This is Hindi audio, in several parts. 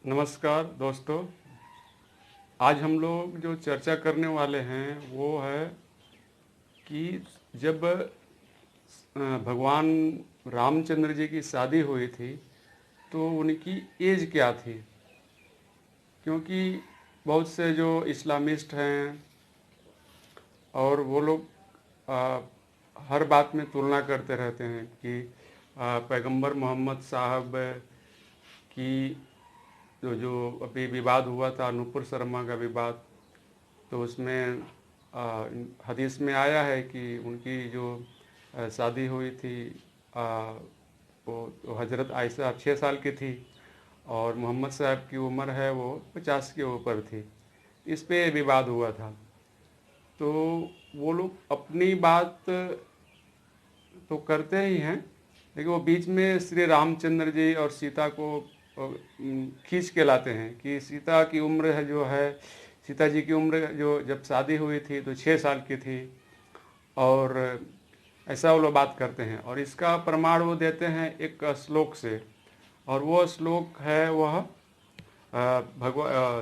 नमस्कार दोस्तों। आज हम लोग जो चर्चा करने वाले हैं वो है कि जब भगवान रामचंद्र जी की शादी हुई थी तो उनकी एज क्या थी। क्योंकि बहुत से जो इस्लामिस्ट हैं और वो लोग हर बात में तुलना करते रहते हैं कि पैगंबर मोहम्मद साहब की जो जो अभी विवाद हुआ था, नूपुर शर्मा का विवाद, तो उसमें हदीस में आया है कि उनकी जो शादी हुई थी वो तो हज़रत आयशा 6 साल की थी और मोहम्मद साहब की उम्र है वो 50 के ऊपर थी। इस पे विवाद हुआ था। तो वो लोग अपनी बात तो करते ही हैं, लेकिन वो बीच में श्री रामचंद्र जी और सीता को खींच के लाते हैं कि सीता की उम्र है जो है, सीता जी की उम्र जो जब शादी हुई थी तो 6 साल की थी। और ऐसा वो लोग बात करते हैं और इसका प्रमाण वो देते हैं एक श्लोक से। और वो श्लोक है वह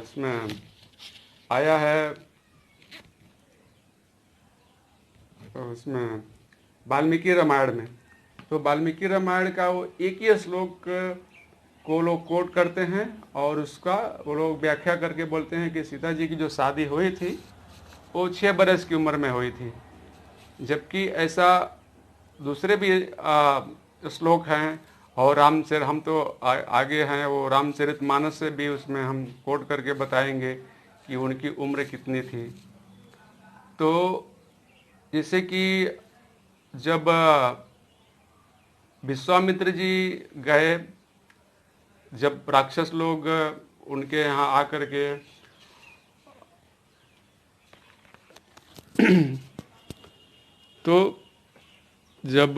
इसमें आया है, उसमें वाल्मीकि रामायण में। तो वाल्मीकि रामायण का वो एक ही श्लोक को लोग कोट करते हैं और उसका वो लोग व्याख्या करके बोलते हैं कि सीता जी की जो शादी हुई थी वो 6 बरस की उम्र में हुई थी। जबकि ऐसा दूसरे भी श्लोक हैं और रामचरित, हम तो आगे हैं वो रामचरितमानस से भी उसमें हम कोट करके बताएंगे कि उनकी उम्र कितनी थी। तो जैसे कि जब विश्वामित्र जी गए, जब राक्षस लोग उनके यहाँ आकर के तो जब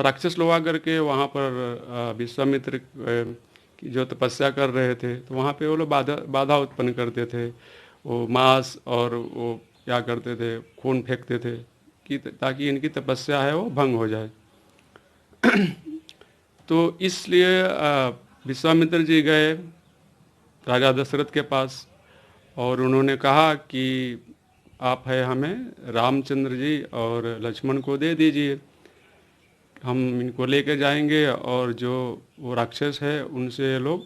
राक्षस लोग आकर के वहाँ पर विश्वामित्र की जो तपस्या कर रहे थे तो वहाँ पे वो लोग बाधा उत्पन्न करते थे। वो मांस और वो क्या करते थे, खून फेंकते थे कि ताकि इनकी तपस्या है वो भंग हो जाए। तो इसलिए विश्वामित्र जी गए राजा दशरथ के पास और उन्होंने कहा कि आप है हमें रामचंद्र जी और लक्ष्मण को दे दीजिए, हम इनको लेके जाएंगे और जो वो राक्षस है उनसे लोग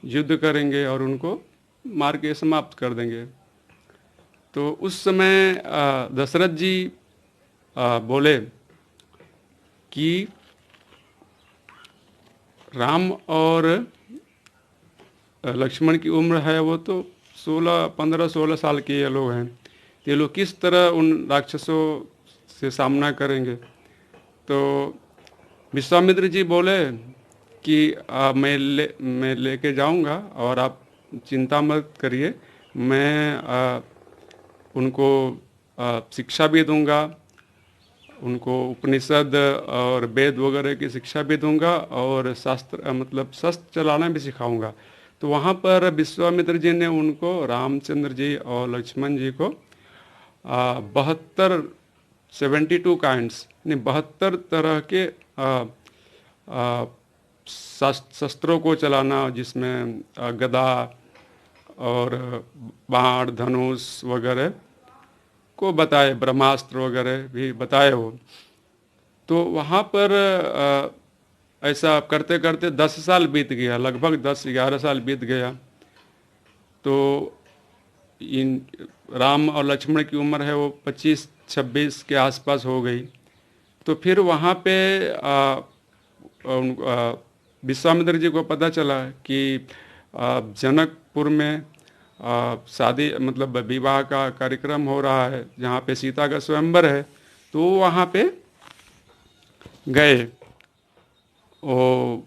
युद्ध करेंगे और उनको मार के समाप्त कर देंगे। तो उस समय दशरथ जी बोले कि राम और लक्ष्मण की उम्र है वो तो 15-16 साल के ये लोग हैं, ये लोग किस तरह उन राक्षसों से सामना करेंगे। तो विश्वामित्र जी बोले कि मैं लेके जाऊंगा और आप चिंता मत करिए, मैं उनको शिक्षा भी दूंगा, उनको उपनिषद और वेद वगैरह की शिक्षा भी दूंगा और शास्त्र मतलब शस्त्र चलाना भी सिखाऊंगा। तो वहाँ पर विश्वामित्र जी ने उनको रामचंद्र जी और लक्ष्मण जी को 72 काइंड्स यानी 72 तरह के शस्त्रों को चलाना, जिसमें गदा और बाण धनुष वगैरह को बताए, ब्रह्मास्त्र वगैरह भी बताए हो। तो वहाँ पर ऐसा करते करते 10 साल बीत गया, लगभग 10-11 साल बीत गया। तो इन राम और लक्ष्मण की उम्र है वो 25-26 के आसपास हो गई। तो फिर वहाँ पे विश्वामित्र जी को पता चला कि जनकपुर में शादी मतलब विवाह का कार्यक्रम हो रहा है जहाँ पे सीता का स्वयंवर है। तो वहाँ पे गए, वो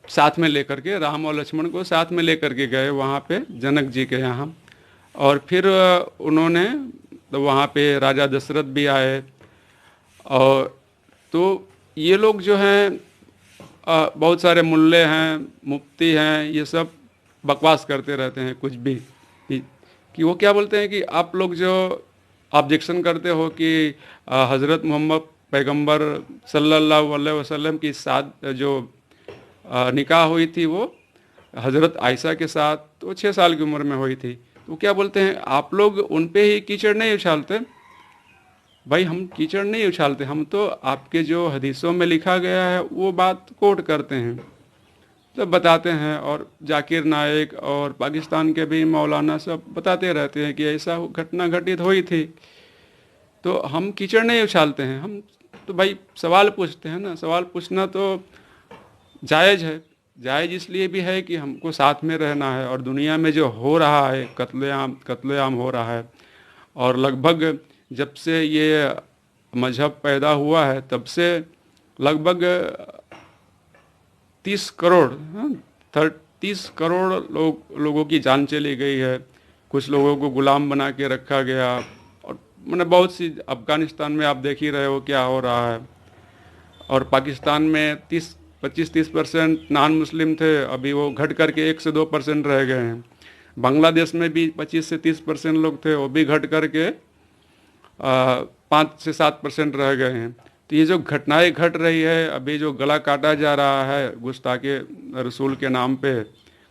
साथ में लेकर के, राम और लक्ष्मण को साथ में लेकर के गए वहाँ पे जनक जी के यहाँ। और फिर उन्होंने तो वहाँ पे राजा दशरथ भी आए। और तो ये लोग जो हैं बहुत सारे मुल्ले हैं, मुफ्ती हैं, ये सब बकवास करते रहते हैं कुछ भी कि वो क्या बोलते हैं कि आप लोग जो ऑब्जेक्शन करते हो कि हज़रत मोहम्मद पैगंबर सल्लल्लाहु अलैहि वसल्लम की साथ जो निकाह हुई थी वो हज़रत आयशा के साथ तो 6 साल की उम्र में हुई थी। तो क्या बोलते हैं, आप लोग उन पे ही कीचड़ नहीं उछालते? भाई हम कीचड़ नहीं उछालते, हम तो आपके जो हदीसों में लिखा गया है वो बात कोट करते हैं, सब बताते हैं। और जाकिर नाइक और पाकिस्तान के भी मौलाना सब बताते रहते हैं कि ऐसा घटना घटित हुई थी। तो हम कीचड़ नहीं उछालते हैं, हम तो भाई सवाल पूछते हैं ना। सवाल पूछना तो जायज़ है। जायज़ इसलिए भी है कि हमको साथ में रहना है, और दुनिया में जो हो रहा है, कत्लेआम हो रहा है, और लगभग जब से ये मजहब पैदा हुआ है तब से लगभग 30 करोड़ 30 करोड़ लोगों की जान चली गई है। कुछ लोगों को गुलाम बना के रखा गया, और मैंने बहुत सी, अफ़गानिस्तान में आप देख ही रहे हो क्या हो रहा है। और पाकिस्तान में 25-30% नॉन मुस्लिम थे, अभी वो घट करके 1 से 2% रह गए हैं। बांग्लादेश में भी 25 से 30% लोग थे, वो भी घट करके 5 से 7% रह गए हैं। तो ये जो घटनाएं घट रही है, अभी जो गला काटा जा रहा है गुस्ताखे रसूल के नाम पे,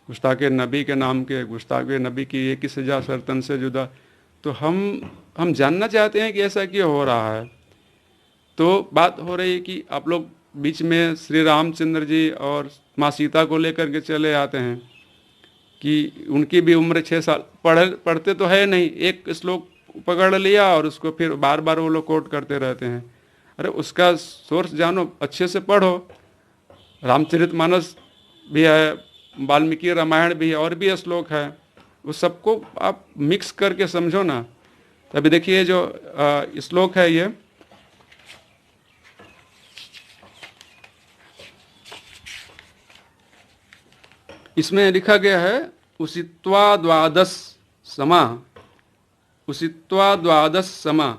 गुस्ताखे नबी के नाम के, गुस्ताखे नबी की एक ही सजा सरतन से जुदा, तो हम जानना चाहते हैं कि ऐसा क्यों हो रहा है। तो बात हो रही है कि आप लोग बीच में श्री रामचंद्र जी और माँ सीता को लेकर के चले आते हैं कि उनकी भी उम्र 6 साल। पढ़ते तो है नहीं, एक श्लोक पकड़ लिया और उसको फिर बार बार वो लोग कोट करते रहते हैं। अरे उसका सोर्स जानो, अच्छे से पढ़ो। रामचरितमानस भी है, वाल्मीकि रामायण भी है, और भी श्लोक है, उस सबको आप मिक्स करके समझो ना। तभी देखिए जो श्लोक है ये, इसमें लिखा गया है उषित्वा द्वादश समा, उषित्वा द्वादश समा।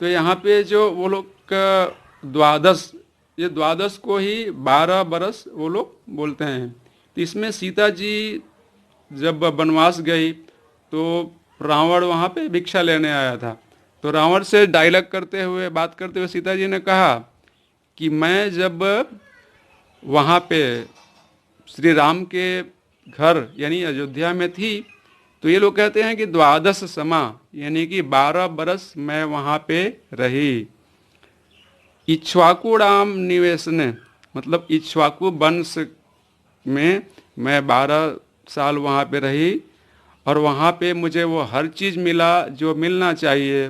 तो यहाँ पे जो वो लोग का द्वादश, ये द्वादश को ही 12 बरस वो लोग बोलते हैं। तो इसमें सीता जी जब वनवास गई तो रावण वहाँ पे भिक्षा लेने आया था। तो रावण से डायलॉग करते हुए, बात करते हुए सीता जी ने कहा कि मैं जब वहाँ पे श्री राम के घर यानी अयोध्या में थी, तो ये लोग कहते हैं कि द्वादश समा, यानी कि 12 बरस मैं वहाँ पे रही। इक्ष्वाकुणाम निवेशने, मतलब इक्ष्वाकु वंश में मैं 12 साल वहाँ पे रही, और वहाँ पे मुझे वो हर चीज़ मिला जो मिलना चाहिए,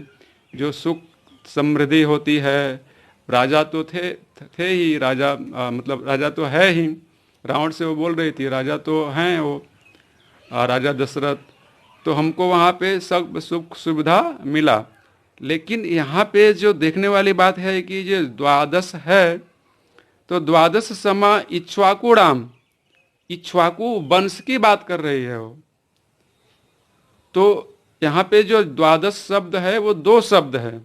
जो सुख समृद्धि होती है। राजा तो थे ही राजा, मतलब राजा तो है ही। रावण से वो बोल रही थी राजा तो हैं वो, राजा दशरथ। तो हमको वहाँ पे सब सुख सुविधा मिला। लेकिन यहाँ पे जो देखने वाली बात है कि जो द्वादश है, तो द्वादश समा इक्ष्वाकुणाम, इक्ष्वाकु वंश की बात कर रही है वो। तो यहाँ पे जो द्वादश शब्द है वो 2 शब्द है,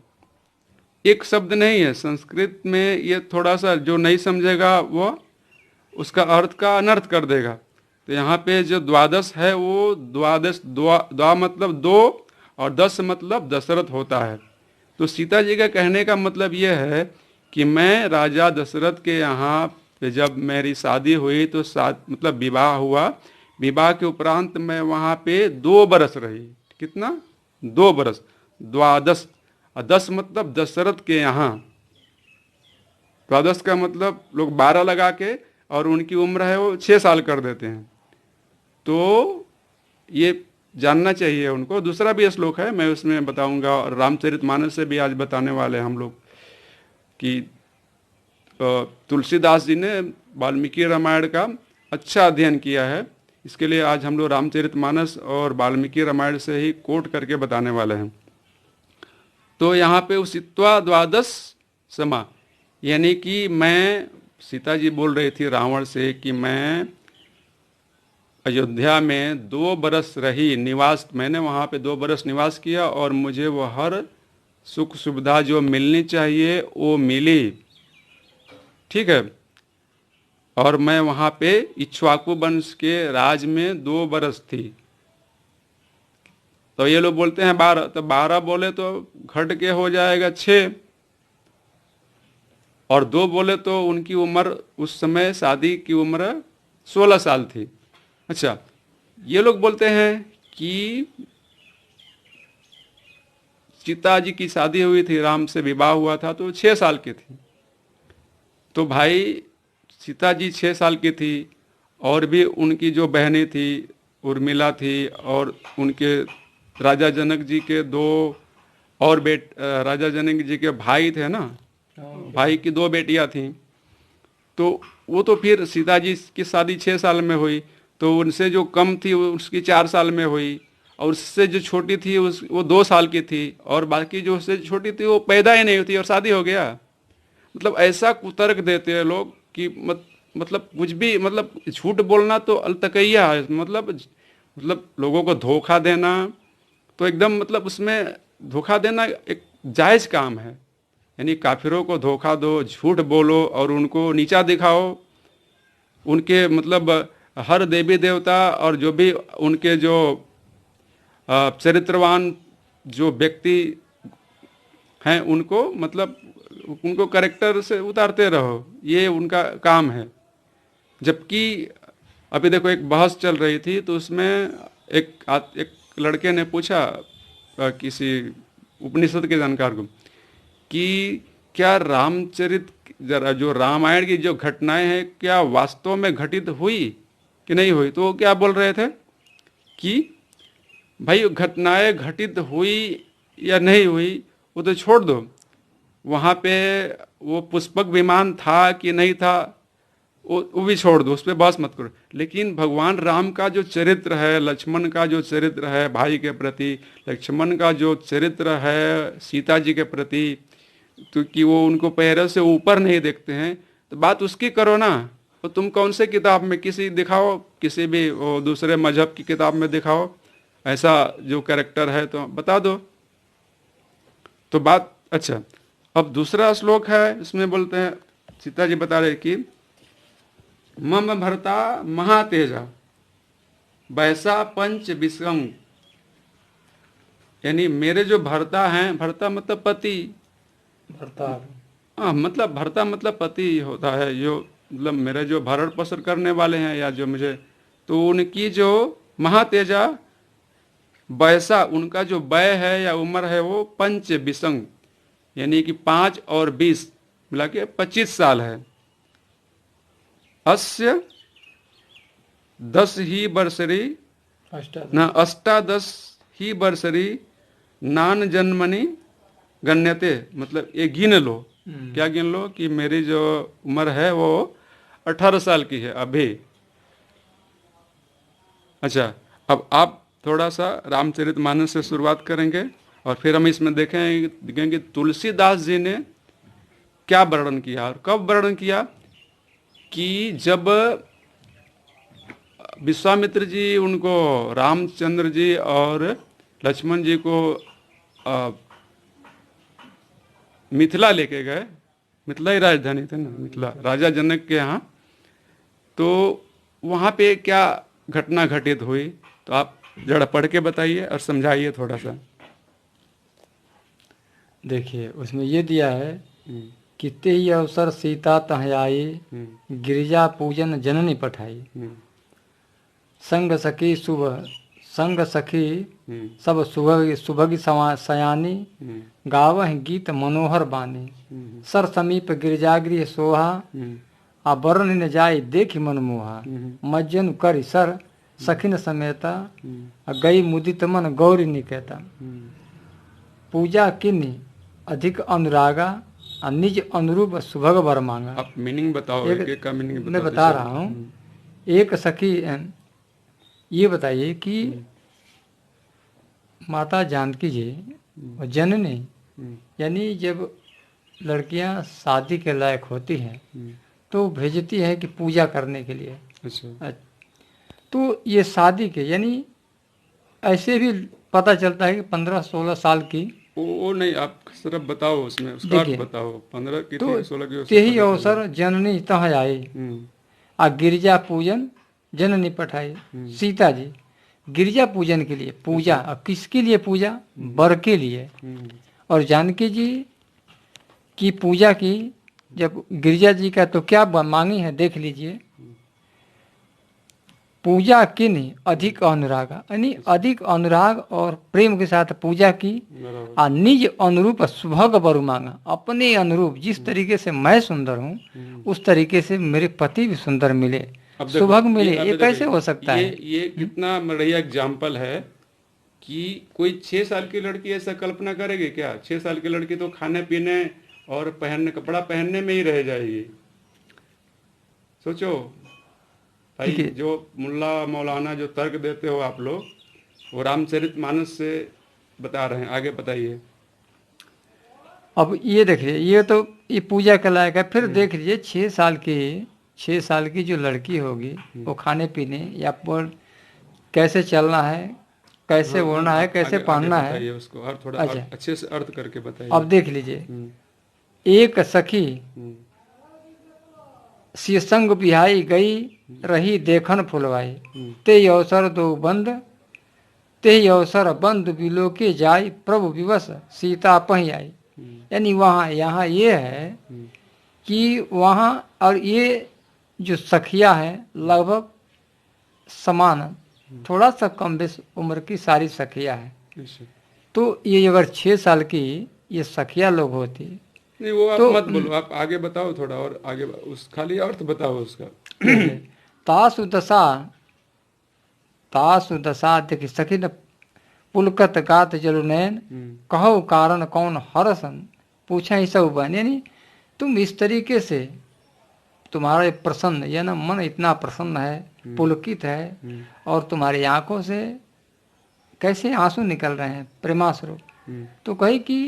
एक शब्द नहीं है। संस्कृत में ये थोड़ा सा जो नहीं समझेगा वो उसका अर्थ का अनर्थ कर देगा। तो यहाँ पे जो द्वादश है वो द्वादश, द्वा मतलब 2 और 10 मतलब दशरथ होता है। तो सीता जी का कहने का मतलब ये है कि मैं राजा दशरथ के यहाँ पे जब मेरी शादी हुई, तो मतलब विवाह हुआ, विवाह के उपरांत मैं वहाँ पे 2 बरस रही। कितना? 2 बरस। द्वादश, और 10 मतलब दशरथ के यहाँ। द्वादश का मतलब लोग 12 लगा के, और उनकी उम्र है वो 6 साल कर देते हैं। तो ये जानना चाहिए उनको। दूसरा भी श्लोक है, मैं उसमें बताऊंगा, और रामचरितमानस से भी आज बताने वाले हैं हम लोग कि तुलसीदास जी ने वाल्मीकि रामायण का अच्छा अध्ययन किया है। इसके लिए आज हम लोग रामचरितमानस और वाल्मीकि रामायण से ही कोट करके बताने वाले हैं। तो यहाँ पे उषित्वा द्वादश समा, यानी कि मैं, सीता जी बोल रही थी रावण से कि मैं अयोध्या में 2 बरस रही, निवास, मैंने वहाँ पे 2 बरस निवास किया, और मुझे वो हर सुख सुविधा जो मिलनी चाहिए वो मिली। ठीक है। और मैं वहाँ पे इक्ष्वाकु वंश के राज में 2 बरस थी। तो ये लोग बोलते हैं 12, तो 12 बोले तो घट के हो जाएगा 6, और 2 बोले तो उनकी उम्र उस समय शादी की उम्र 16 साल थी। अच्छा, ये लोग बोलते हैं कि सीता जी की शादी हुई थी, राम से विवाह हुआ था तो 6 साल की थी। तो भाई सीता जी 6 साल की थी, और भी उनकी जो बहनें थी, उर्मिला थी, और उनके राजा जनक जी के दो और राजा जनक जी के भाई थे ना, भाई की 2 बेटियां थीं। तो वो तो फिर सीता जी की शादी 6 साल में हुई, तो उनसे जो कम थी वो उसकी 4 साल में हुई, और उससे जो छोटी थी वो 2 साल की थी, और बाकी जो उससे छोटी थी वो पैदा ही नहीं हुई थी और शादी हो गया। मतलब ऐसा कुतर्क देते हैं लोग कि मतलब कुछ भी, मतलब झूठ बोलना तो अलतकैया है। मतलब लोगों को धोखा देना तो एकदम, मतलब उसमें धोखा देना एक जायज़ काम है। यानी काफिरों को धोखा दो, झूठ बोलो और उनको नीचा दिखाओ, उनके मतलब हर देवी देवता और जो भी उनके जो चरित्रवान जो व्यक्ति हैं उनको, मतलब उनको कैरेक्टर से उतारते रहो, ये उनका काम है। जबकि अभी देखो एक बहस चल रही थी, तो उसमें एक लड़के ने पूछा किसी उपनिषद के जानकार को कि क्या रामचरित जरा जो रामायण की जो घटनाएं हैं क्या वास्तव में घटित हुई कि नहीं हुई। तो वो क्या बोल रहे थे कि भाई घटनाएं घटित हुई या नहीं हुई वो तो छोड़ दो, वहाँ पे वो पुष्पक विमान था कि नहीं था वो भी छोड़ दो, उस पर बहस मत करो। लेकिन भगवान राम का जो चरित्र है, लक्ष्मण का जो चरित्र है भाई के प्रति, लक्ष्मण का जो चरित्र है सीता जी के प्रति, तो कि वो उनको पैरों से ऊपर नहीं देखते हैं, तो बात उसकी करो ना। तो तुम कौन से किताब में किसी दिखाओ, किसी भी वो दूसरे मजहब की किताब में दिखाओ ऐसा जो कैरेक्टर है तो बता दो, तो बात। अच्छा, अब दूसरा श्लोक है, इसमें बोलते हैं, सीता जी बता रहे कि मम भरता महातेजा वैसा पंच विषम, यानी मेरे जो भरता हैं, भरता मतलब पति, भरता हाँ मतलब भरता मतलब पति होता है, जो मतलब मेरे जो भरण पोषण करने वाले हैं या जो मुझे, तो उनकी जो महातेजा वैसा, उनका जो वय है या उम्र है वो पंच विसंग, यानी कि 5 और 20 मिला के 25 साल है। अस्य 10 ही वर्षरी न अष्टादश ही वर्षरी नान जन्मनि गण्यते, मतलब ये गिन लो। क्या गिन लो कि मेरी जो उम्र है वो 18 साल की है अभी। अच्छा, अब आप थोड़ा सा रामचरितमानस से शुरुआत करेंगे और फिर हम इसमें देखेंगे तुलसीदास जी ने क्या वर्णन किया और कब वर्णन किया, कि जब विश्वामित्र जी उनको रामचंद्र जी और लक्ष्मण जी को मिथिला लेके गए, मिथिला ही राजधानी थे ना, मिथिला राजा जनक के यहाँ, तो वहाँ पे क्या घटना घटित हुई, तो आप जरा पढ़ के बताइए और समझाइए थोड़ा सा। देखिए उसमें ये दिया है कि ते ही अवसर सीता तह आई, गिरिजा पूजन जननी पठाई, संग सखी शुभ संग सखी सब सुभग सयानी, गावह गीत मनोहर बानी, सर समीप गिरिजागृह सोहा, आ वरण न जाय देखि मनमोहा, मज्जन कर सर सखिन समेता, गई मुदित मन गौरी निकेता, पूजा किन्नी अधिक अनुरागा, निज अनुरूप सुभग वर मांगा। आप मीनिंग बताओ, एक का मीनिंग मैं बता रहा हूँ। एक सखी, ये बताइए कि माता जानकी जी जननी, यानी जब लड़कियां शादी के लायक होती हैं तो भेजती है कि पूजा करने के लिए। अच्छा, तो ये शादी के, यानी ऐसे भी पता चलता है कि 15-16 साल की, वो नहीं, आप सिर्फ बताओ उसमें उसका अर्थ बताओ, 15 की तो थी 16 की, ते ही अवसर जननी तह आई, आ गिरिजा पूजन जननी पठाई। सीता जी गिरिजा पूजन के लिए पूजा, किसके लिए पूजा, वर के लिए। और जानकी जी की पूजा की जब गिरिजा जी का, तो क्या मांगी है देख लीजिए। पूजा किन्हीं अधिक अनुराग, यानी अधिक अनुराग और प्रेम के साथ पूजा की। बराबर। और निज अनुरूप सुभग वर मांगा, अपने अनुरूप जिस तरीके से मैं सुंदर हूँ उस तरीके से मेरे पति भी सुंदर मिले, अब देखो, सुभग मिले। अब ये देखो, कैसे हो सकता है? ये कितना बढ़िया एग्जाम्पल है कि कोई 6 साल की लड़की ऐसा कल्पना करेगी क्या? 6 साल की लड़की तो खाने पीने और पहनने, कपड़ा पहनने में ही रह जाएगी। सोचो भाई, ठीक है। जो मुल्ला मौलाना जो तर्क देते हो आप लोग, वो रामचरितमानस से बता रहे हैं। आगे बताइए। अब ये देख लीजिए, ये तो ये पूजा के लायक है। फिर देख लीजिए 6 साल की जो लड़की होगी वो खाने पीने या पर कैसे चलना है, कैसे ओढ़ना है, कैसे पहनना है, बताइए उसको और थोड़ा अच्छा। अच्छे से अर्थ करके बताइए। अब देख लीजिए, हम्म, एक सखी हम्म, शीसंग बिहाई गई, रही देखन फुलवाई, हम्म, ते अवसर दो बंद, ते अवसर बंद बिलोके जाय, प्रभु विवश सीता पही आई। यानी वहाँ यहाँ ये है हम्म, कि वहाँ, और ये जो सखिया है लगभग समान, थोड़ा सा कम बेस उम्र की सारी सखिया है। अच्छा। तो ये अगर 6 साल की ये सखिया लोग होती नहीं, वो आप तो मत बोलो, आप आगे बताओ थोड़ा और आगे, उस खाली अर्थ बताओ उसका। तासु दशा देखी सखी न पुलकत गात जलु नयन, कहो कारण कौन हरसन, पूछा ही सब बन। यानी तुम इस तरीके से, तुम्हारा प्रसन्न या ना मन इतना प्रसन्न है, पुलकित है, और तुम्हारी आंखों से कैसे आंसू निकल रहे हैं प्रेमाश्रु। तो कही कि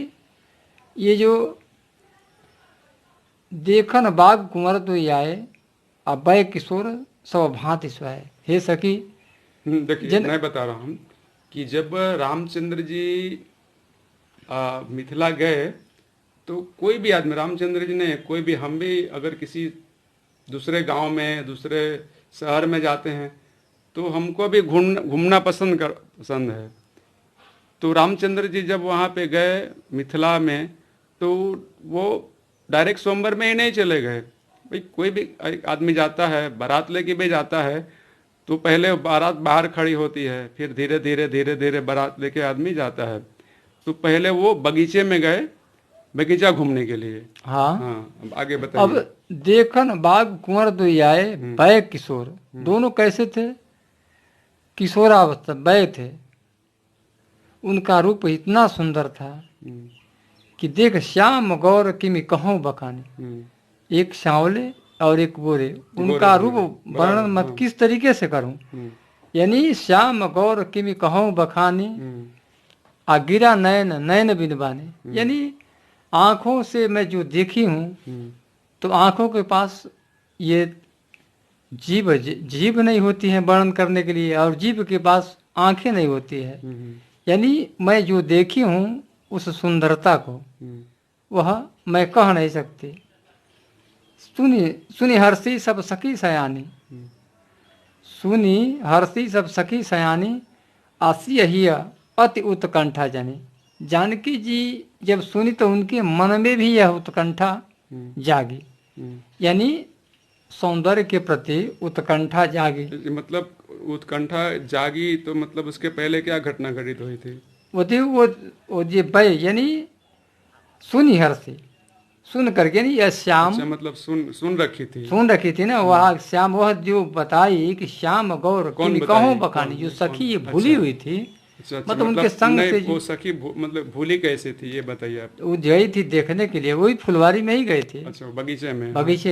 ये जो देखन बाग कुंवर तो आए, अभय किशोर सब भांति स्वाय। हे सखी, देखिए मैं बता रहा हूँ कि जब रामचंद्र जी मिथिला गए तो कोई भी आदमी, रामचंद्र जी ने, कोई भी, हम भी अगर किसी दूसरे गांव में, दूसरे शहर में जाते हैं तो हमको भी घूमना पसंद है। तो रामचंद्र जी जब वहाँ पे गए मिथिला में, तो वो डायरेक्ट स्वयंवर में ही नहीं चले गए। भाई कोई भी आदमी जाता है, बारात लेके भी जाता है, तो पहले बारात बाहर खड़ी होती है, फिर धीरे धीरे बारात लेके आदमी जाता है। तो पहले वो बगीचे में गए, बगीचा घूमने के लिए। हाँ, अब आगे बताइए। अब देखन बाग कुंवर दो आए, वय किशोर, दोनों कैसे थे? किशोरावस्था वय थे। उनका रूप इतना सुंदर था कि देख श्याम गौर किमि कहूँ बखानी। एक सांवले और एक गोरे, उनका रूप वर्णन मत किस तरीके से करूं। यानी श्याम गौर किमि कहूँ बखानी, आ गिरा नयन नयन बिन बानी। यानी आंखों से मैं जो देखी हूँ, तो आंखों के पास ये जीभ नहीं होती है वर्णन करने के लिए, और जीभ के पास आंखें नहीं होती है। यानी मैं जो देखी हूँ उस सुंदरता को, वह मैं कह नहीं सकती। सुनी हर्षी सब सखी सयानी, सुनी हर्षी सब सखी सयानी, आसी ही अति उत्कंठा जानी। जानकी जी जब सुनी तो उनके मन में भी यह उत्कंठा जागी। यानी सौंदर्य के प्रति उत्कंठा जागी। मतलब उत्कंठा जागी तो मतलब उसके पहले क्या घटना घटित हुई थी? वो जे बय, यानी सुनी हर्षी, सुन करके नहीं, यह श्याम, अच्छा, मतलब सुन रखी थी ना वह श्याम, वह जो बताई कि श्याम गौर कहूँ बखानी, जो सखी ये भूली हुई थी। अच्छा, मतलब उनके संग से वो सखी मतलब भूली कैसे थी, ये बताइए आप। वो गई थी देखने के लिए, वही फुलवारी में ही गए थे। अच्छा, बगीचे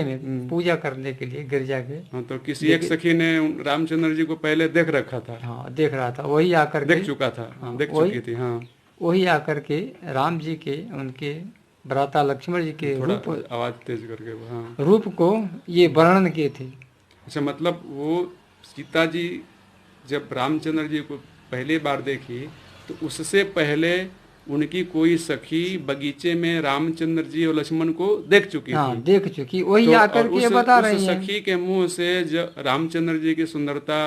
में पूजा करने के लिए गिरजा के। हाँ, तो किसी एक सखी ने रामचंद्र जी को पहले देख रखा था। हाँ, देख रहा था, वही आकर देख चुका था। हाँ, देख चुकी थी। हाँ, वही आकर के राम जी के, उनके भ्राता लक्ष्मण जी के रूप, आवाज तेज करके, हाँ, रूप को ये वर्णन किए थे। अच्छा, मतलब वो सीता जी जब रामचंद्र जी को पहली बार देखी तो उससे पहले उनकी कोई सखी बगीचे में रामचंद्र जी और लक्ष्मण को देख चुकी हाँ, थी। देख चुकी, वही आकर के बता रही हैं। सखी के मुंह से जो रामचंद्र जी की सुंदरता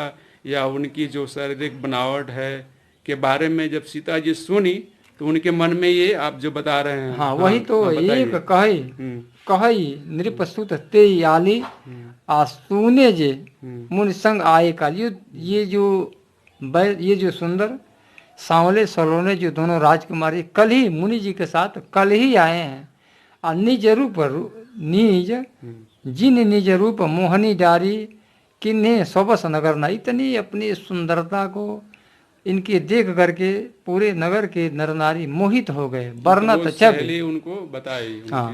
या उनकी जो शारीरिक बनावट है के बारे में जब सीता जी सुनी तो उनके मन में ये आप जो बता रहे हैं। हाँ, वही तो एक कही नृपसुत ते आली, सुने जे मुनि संग आए काल। ये जो सुंदर सांवले सलोने जो दोनों राजकुमारी कल ही मुनि जी के साथ कल ही आए हैं। और निज निज रूप मोहनी डारी किन्हें सोबस नगर ना। इतनी अपनी सुंदरता को इनकी देख करके पूरे नगर के नर नारी मोहित हो गए। वर्णत छवि उनको बताई। हाँ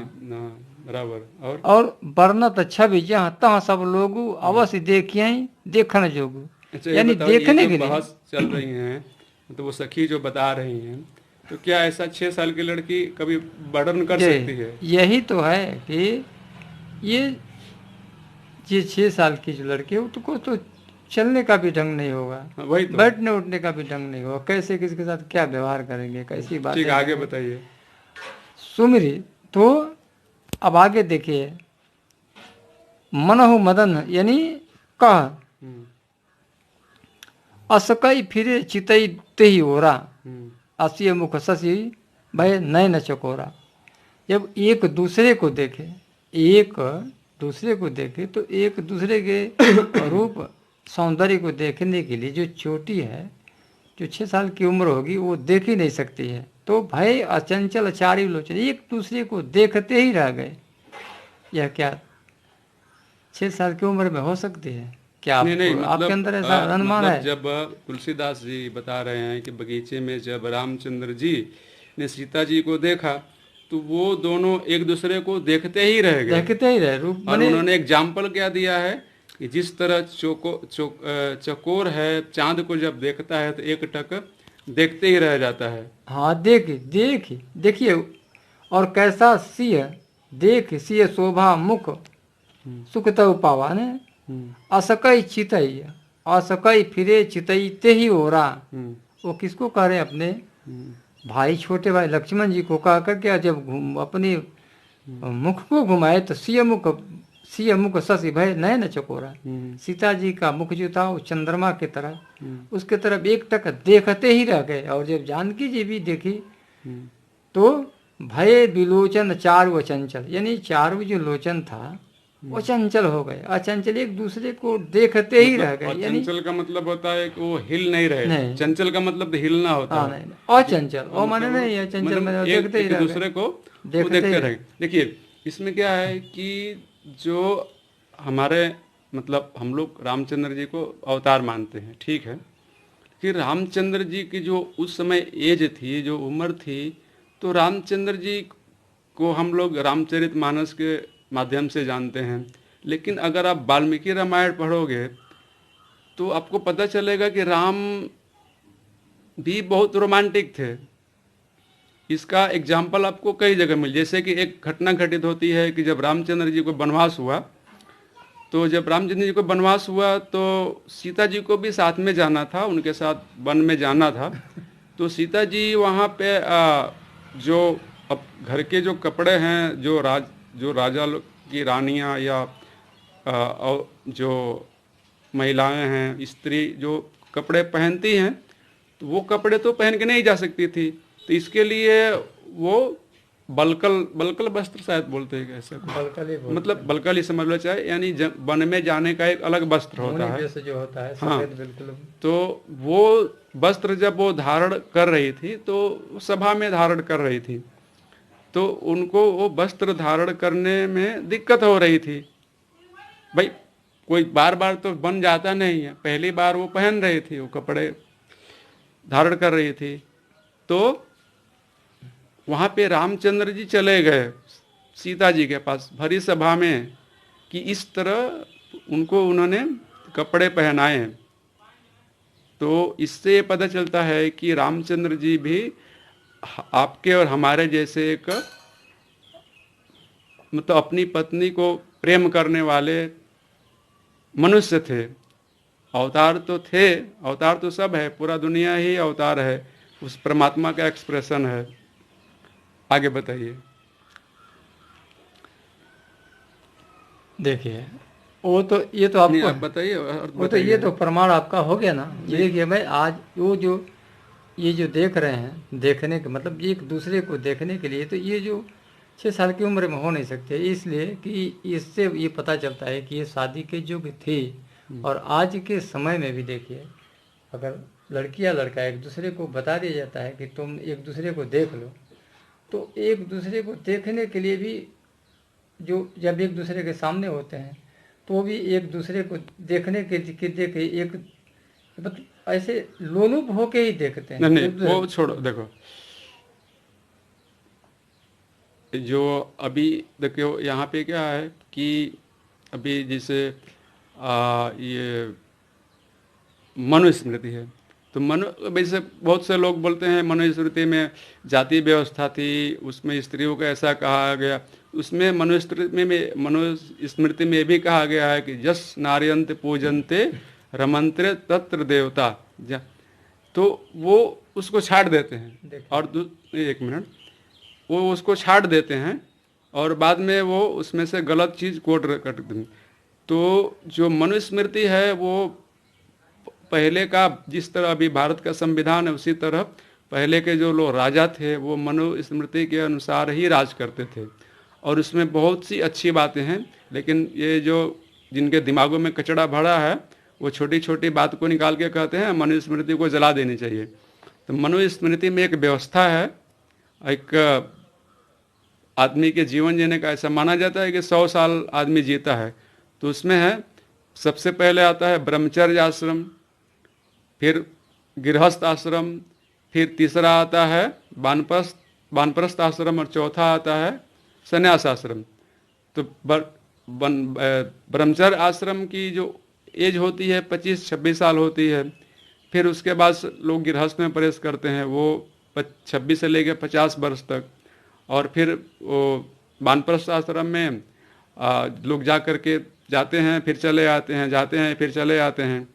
बराबर। और वर्णत छवि जहाँ तहाँ सब लोग अवश्य देखिए देखन जोगु। अच्छा, यानी देखने के लिए बहस चल रही हैं, तो वो सखी जो बता रही हैं, तो क्या ऐसा 6 साल की लड़की कभी वर्णन कर सकती है? यही तो है कि ये 6 साल की जो लड़की है उसको तो चलने का भी ढंग नहीं होगा, वही तो। बैठने उठने का भी ढंग नहीं होगा, कैसे किसके साथ क्या व्यवहार करेंगे, कैसी बात। ठीक, आगे बताइए। सुमिरी तो अब आगे देखिए, मनहु मदन यानी कह असकई फिरे चितई तेही ओरा। असिय मुख शशि भय नयन चकोरा। जब एक दूसरे को देखे तो एक दूसरे के रूप सौंदर्य को देखने के लिए जो चोटी है, जो 6 साल की उम्र होगी, वो देख ही नहीं सकती है। तो भय अचंचल चारि लोचन, एक दूसरे को देखते ही रह गए। यह क्या 6 साल की उम्र में हो सकती है क्या? नहीं, मतलब, आपके अंदर ऐसा अनुमान है? जब तुलसीदास जी बता रहे हैं कि बगीचे में जब रामचंद्र जी ने सीता जी को देखा तो वो दोनों एक दूसरे को देखते ही रहे रूप। और उन्होंने एग्जाम्पल क्या दिया है कि जिस तरह चकोर है, चांद को जब देखता है तो एक टक देखते ही रह जाता है। हाँ, देखिए और कैसा सिंह शोभा मुख सुख तव पावा ने। असकई चितई असकई फिरे चितई ते ही ओरा। वो किसको कह रहे हैं? अपने भाई, छोटे भाई लक्ष्मण जी को कह करके जब अपने मुख को घुमाए तो सिय मुख शशि भय नयन चकोरा। सीता जी का मुख जो था वो चंद्रमा की तरह, उसके तरफ एक टक देखते ही रह गए। और जब जानकी जी भी देखी तो भय विलोचन चारु अचंचल, यानी चारु जो लोचन था वो चंचल हो गए, अचंचल एक दूसरे को देखते ही रह गए। यानी चंचल का मतलब होता है कि वो हिल नहीं रहे। चंचल का मतलब हिलना होता है। अचंचल और माने नहीं है चंचल में देखते ही एक दूसरे को देखते रहे। देखिए इसमें क्या है कि जो हमारे मतलब हम लोग रामचंद्र जी को अवतार मानते हैं, ठीक है, कि रामचंद्र जी की जो उस समय एज थी, जो उम्र थी, तो रामचंद्र जी को हम लोग रामचरितमानस के माध्यम से जानते हैं। लेकिन अगर आप वाल्मीकि रामायण पढ़ोगे तो आपको पता चलेगा कि राम भी बहुत रोमांटिक थे। इसका एग्जाम्पल आपको कई जगह मिल, जैसे कि एक घटना घटित होती है कि जब रामचंद्र जी को वनवास हुआ, तो जब रामचंद्र जी को वनवास हुआ तो सीता जी को भी साथ में जाना था, उनके साथ वन में जाना था। तो सीता जी वहाँ पे जो अब घर के जो कपड़े हैं, जो राजा की रानियां या जो महिलाएं हैं, स्त्री जो कपड़े पहनती हैं, तो वो कपड़े तो पहन के नहीं जा सकती थी। तो इसके लिए वो बलकल वस्त्र शायद बोलते हैं, ऐसा मतलब बलकल ही समझ लो चाहे, यानी वन में जाने का एक अलग वस्त्र होता है जो होता है। हाँ, तो वो वस्त्र जब वो धारण कर रही थी तो सभा में धारण कर रही थी, तो उनको वो वस्त्र धारण करने में दिक्कत हो रही थी। भाई कोई बार बार तो बन जाता नहीं है, पहली बार वो पहन रही थी, वो कपड़े धारण कर रही थी। तो वहाँ पे रामचंद्र जी चले गए सीता जी के पास भरी सभा में कि इस तरह उन्होंने कपड़े पहनाए हैं। तो इससे पता चलता है कि रामचंद्र जी भी आपके और हमारे जैसे एक मतलब अपनी पत्नी को प्रेम करने वाले मनुष्य थे। अवतार तो थे, अवतार तो सब है, पूरा दुनिया ही अवतार है, उस परमात्मा का एक्सप्रेशन है। आगे बताइए। देखिए वो तो ये तो आपको आप बताइए। वो तो ये तो प्रमाण आपका हो गया ना। ये देखिए भाई, आज ये जो देख रहे हैं, देखने के मतलब एक दूसरे को देखने के लिए, तो ये जो 6 साल की उम्र में हो नहीं सकते, इसलिए कि इससे ये पता चलता है कि ये शादी के योग्य थे। और आज के समय में भी देखिए, अगर लड़की या लड़का एक दूसरे को बता दिया जाता है कि तुम एक दूसरे को देख लो, तो एक दूसरे को देखने के लिए भी जो जब एक दूसरे के सामने होते हैं तो भी एक दूसरे को देखने के देखे एक मतलब ऐसे लोलुप होके ही देखते हैं। नहीं वो छोड़ो, देखो जो अभी देखो यहाँ पे क्या है कि अभी जैसे ये मनुस्मृति है, तो वैसे बहुत से लोग बोलते हैं मनुस्मृति में जाति व्यवस्था थी, उसमें स्त्रियों को ऐसा कहा गया। उसमें मनुस्मृति में भी कहा गया है कि जस नार्यंत पूजन्ते रमंत्रे तत्र देवता, तो वो उसको छाड़ देते हैं। और एक मिनट, वो उसको छाड़ देते हैं और बाद में वो उसमें से गलत चीज़ कोट कर देते हैं। तो जो मनुस्मृति है वो पहले का, जिस तरह अभी भारत का संविधान है उसी तरह पहले के जो लोग राजा थे वो मनुस्मृति के अनुसार ही राज करते थे। और उसमें बहुत सी अच्छी बातें हैं, लेकिन ये जो जिनके दिमागों में कचड़ा भरा है वो छोटी छोटी बात को निकाल के कहते हैं मनुस्मृति को जला देनी चाहिए। तो मनुस्मृति में एक व्यवस्था है, एक आदमी के जीवन जीने का ऐसा माना जाता है कि 100 साल आदमी जीता है। तो उसमें है, सबसे पहले आता है ब्रह्मचर्य आश्रम, फिर गृहस्थ आश्रम, फिर तीसरा आता है वानप्रस्थ आश्रम और चौथा आता है संन्यास आश्रम। तो ब्रह्मचर्य आश्रम की जो एज होती है 25-26 साल होती है। फिर उसके बाद लोग गृहस्थ में प्रवेश करते हैं, वो 26 से लेकर 50 वर्ष तक। और फिर वो वानप्रस्थ आश्रम में लोग जा कर के जाते हैं फिर चले आते हैं, जाते हैं फिर चले आते हैं,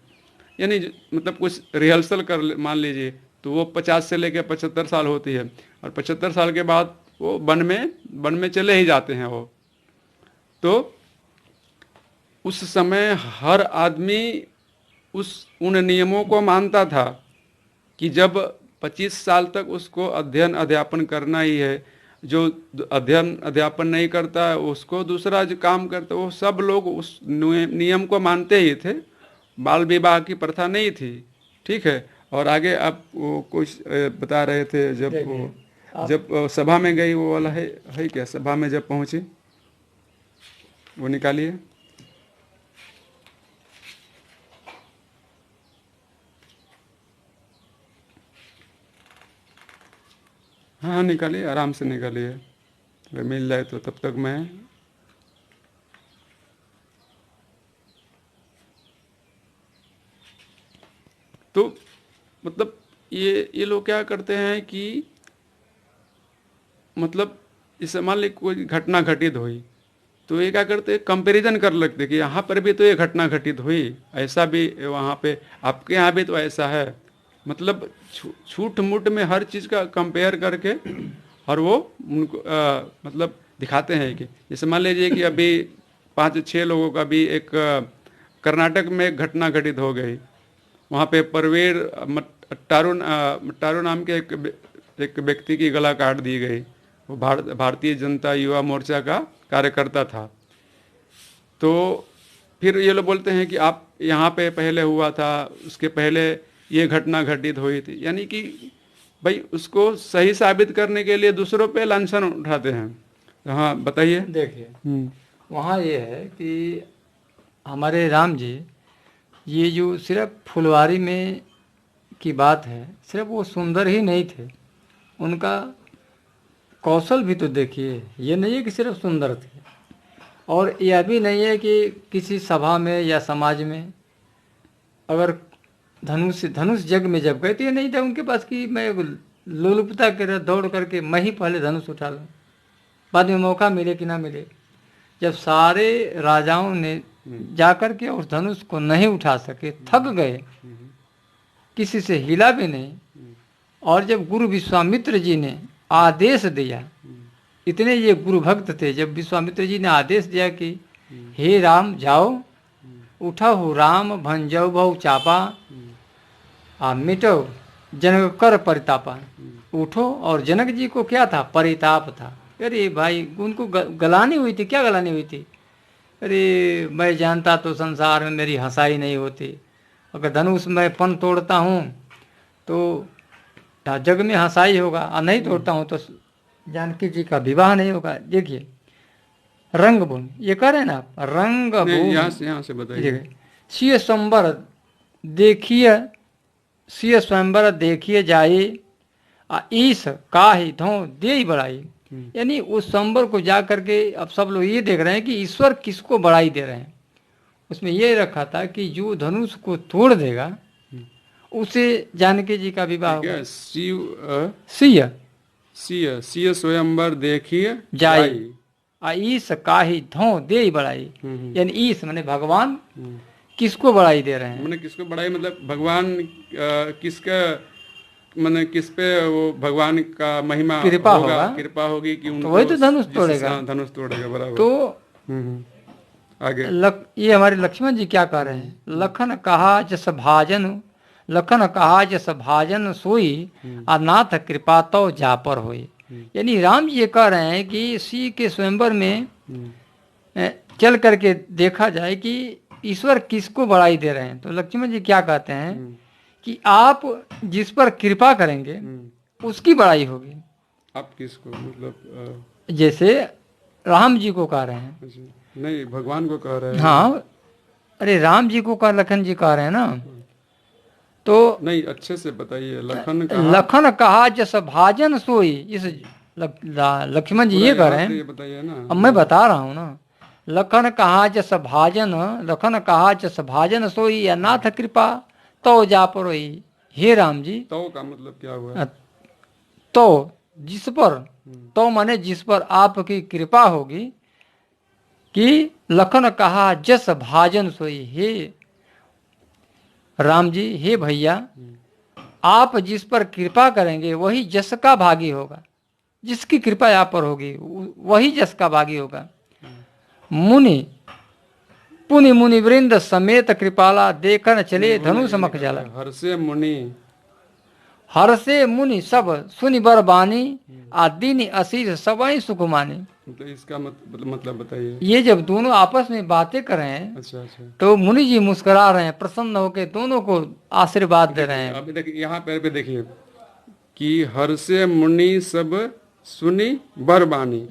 यानी मतलब कुछ रिहर्सल कर मान लीजिए, तो वो 50 से लेकर 75 साल होती है। और 75 साल के बाद वो वन में चले ही जाते हैं वो। तो उस समय हर आदमी उन नियमों को मानता था कि जब 25 साल तक उसको अध्ययन अध्यापन करना ही है, जो अध्ययन अध्यापन नहीं करता है उसको दूसरा जो काम करता, वो सब लोग उस नियम को मानते ही थे। बाल विवाह की प्रथा नहीं थी, ठीक है। और आगे आप वो कुछ बता रहे थे, जब सभा में गई, वो वाला है क्या, सभा में जब पहुंची वो निकालिए। हाँ निकालिए, आराम से निकालिए, अगर मिल जाए तो। तब तक मैं तो मतलब ये लोग क्या करते हैं कि मतलब इसे मान ली कोई घटना घटित हुई तो ये क्या करते हैं, कंपैरिजन कर लगते कि यहाँ पर भी तो ये घटना घटित हुई, ऐसा भी वहाँ पे आपके यहाँ भी तो ऐसा है। मतलब छूट मूट में हर चीज़ का कंपेयर करके और वो उनको मतलब दिखाते हैं कि जैसे मान लीजिए कि अभी 5-6 लोगों का भी एक कर्नाटक में एक घटना घटित हो गई। वहाँ पे परवेर मट्टारू नाम के एक व्यक्ति की गला काट दी गई। वो भारतीय जनता युवा मोर्चा का कार्यकर्ता था। तो फिर ये लोग बोलते हैं कि आप यहाँ पे पहले हुआ था, उसके पहले ये घटना घटित हुई थी, यानी कि भाई उसको सही साबित करने के लिए दूसरों पे लांछन उठाते हैं। हाँ बताइए। देखिए वहाँ ये है कि हमारे राम जी, ये जो सिर्फ फुलवारी में की बात है, सिर्फ वो सुंदर ही नहीं थे, उनका कौशल भी तो देखिए। ये नहीं है कि सिर्फ सुंदर थे, और यह भी नहीं है कि किसी सभा में या समाज में अगर धनुष जग में जब गए तो ये नहीं था उनके पास कि मैं लोलुपता कर दौड़ करके मैं ही पहले धनुष उठा लूँ, बाद में मौका मिले कि ना मिले। जब सारे राजाओं ने जाकर के उस धनुष को नहीं उठा सके, थक गए, किसी से हिला भी नहीं, और जब गुरु विश्वामित्र जी ने आदेश दिया, इतने ये गुरु भक्त थे, जब विश्वामित्र जी ने आदेश दिया कि हे राम जाओ, उठा हो राम भंजौ बहु चापा, मिटो जनक कर परितापा। उठो, और जनक जी को क्या था, परिताप था, अरे भाई उनको गलानी हुई थी, क्या गलानी हुई थी? अरे मैं जानता तो संसार में मेरी हंसाई नहीं होती, अगर धनुष मैं पन तोड़ता हूँ तो जग में हंसाई होगा, और नहीं तोड़ता हूँ तो जानकी जी का विवाह नहीं होगा। देखिए रंग भूमि, ये कह रहे हैं ना आप, रंग भूमि। यहाँ से बताइए। सिय स्वयंवर देखिए, सिय स्वयंवर देखिए जाए, ईस काहि धो दे बढ़ाई। यानी उस स्वयंवर को जा करके अब सब लोग ये देख रहे हैं कि ईश्वर किसको बढ़ाई दे रहे हैं। उसमें ये रखा था कि जो धनुष को तोड़ देगा उसे जानकी जी का विवाह होगा। सिय सिय स्वयंवर देखिए जाई, ईस काहि धो दे बढ़ाई। यानी ईस माने भगवान किसको बढ़ाई दे रहे हैं? मैंने किसको बढ़ाई मतलब भगवान किसका, मैंने किस पे वो भगवान का महिमा कृपा होगा, कृपा होगी कि उनको, तो वही तो धनुष तोड़ेगा। धनुष तोड़ेगा, बराबर। तो आगे ये हमारे लक्ष्मण जी क्या कह रहे हैं? लखन कहा जस भाजन, लखन कहा जस भाजन सोई, अनाथ कृपा तो जा पर होई। यानी राम जी ये कह रहे हैं कि सी के स्वयंवर में चल करके देखा जाए कि ईश्वर किसको बढ़ाई दे रहे हैं। तो लक्ष्मण जी क्या कहते हैं कि आप जिस पर कृपा करेंगे उसकी बढ़ाई होगी। आप किसको मतलब जैसे राम जी को कह रहे हैं, नहीं भगवान को कह रहे हैं। हाँ अरे राम जी को कह, लखन जी कह रहे हैं ना, तो नहीं अच्छे से बताइए। लखन कहा जस भाजन सोई, इस लक्ष्मण जी ये कह रहे हैं, बताइए ना। अब मैं बता रहा हूँ ना। लखन कहा जस भाजन, लखन कहा जस भाजन सोई, अनाथ कृपा तो जा परोई। हे राम जी, तो का मतलब क्या हुआ? तो जिस पर, तो माने जिस पर आपकी कृपा होगी, कि लखन कहा जस भाजन सोई। हे राम जी, हे भैया, आप जिस पर कृपा करेंगे वही जस का भागी होगा। जिसकी कृपा आप पर होगी वही जस का भागी होगा। मुनि पुनि मुनि वृंद समेत कृपाला, देखन चले धनुष मख जाला। हर्षे मुनि, हर्षे मुनि सब सुनि बर बानी, आदि असीस सबई सुख मानी। तो इसका मतलब बताइए। ये जब दोनों आपस में बातें कर रहे हैं, अच्छा अच्छा, तो मुनि जी मुस्कुरा रहे हैं, प्रसन्न होकर दोनों को आशीर्वाद दे रहे हैं। अभी देखिए यहाँ पे देखिए कि हर्षे मुनि सब सुनी बर बानी।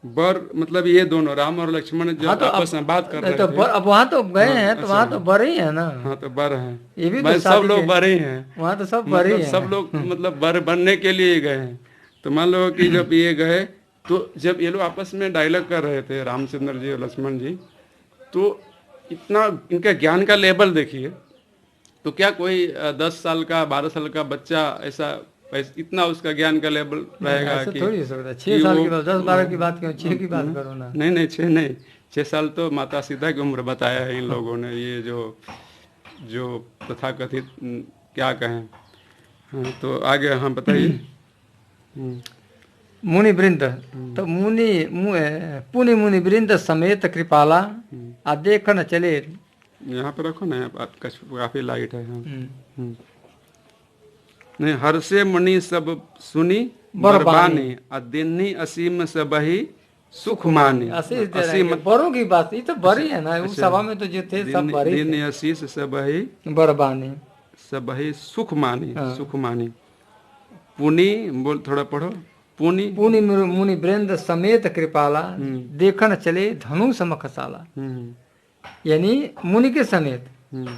बर मतलब ये दोनों राम और लक्ष्मण जब तो आपस में बात कर रहे थे, अब वहाँ तो गए हैं, तो वहाँ तो बर ही है ना। हाँ तो बर हैं, ये भी तो सब लोग बर ही हैं वहाँ तो सब बर ही हैं। सब लोग मतलब बर बनने के लिए गए हैं। तो मान लो कि जब ये गए, तो जब ये लोग आपस में डायलॉग कर रहे थे रामचंद्र जी और लक्ष्मण जी, तो इतना इनका ज्ञान का लेवल देखिए। तो क्या कोई 10 साल का 12 साल का बच्चा ऐसा इतना उसका ज्ञान का लेवल रहेगा? कि थोड़ी हो सकता है 6 साल की बात, 10-12 की बात क्यों, 6 की बात करो ना। नहीं 6 नहीं, 6 साल तो माता सीता की उम्र बताया है इन लोगों ने। ये जो तथाकथित क्या कहें। हाँ तो आगे हाँ बताइए। मुनि वृंद, तो पुनि मुनि वृंद समेत कृपाला, आ देखन चले। यहाँ पे रखो ना, काफी लाइट है। हाँ नहीं, हर्षे मुनि सब सुनी बरबानी, अदिन्नी असीम सबही सुख मानी। बरों की बात, ये तो बरी है ना। उस सभा में तो जो थे सब बरी थे। दिन आशीष सबही बरबानी, सबही सुख मानी। सुख मानी। पुनि बोल, थोड़ा पढ़ो। पुनि मुनि वृंद समेत कृपाला, देखन चले धनुष मखसाला। यानी मुनि के समेत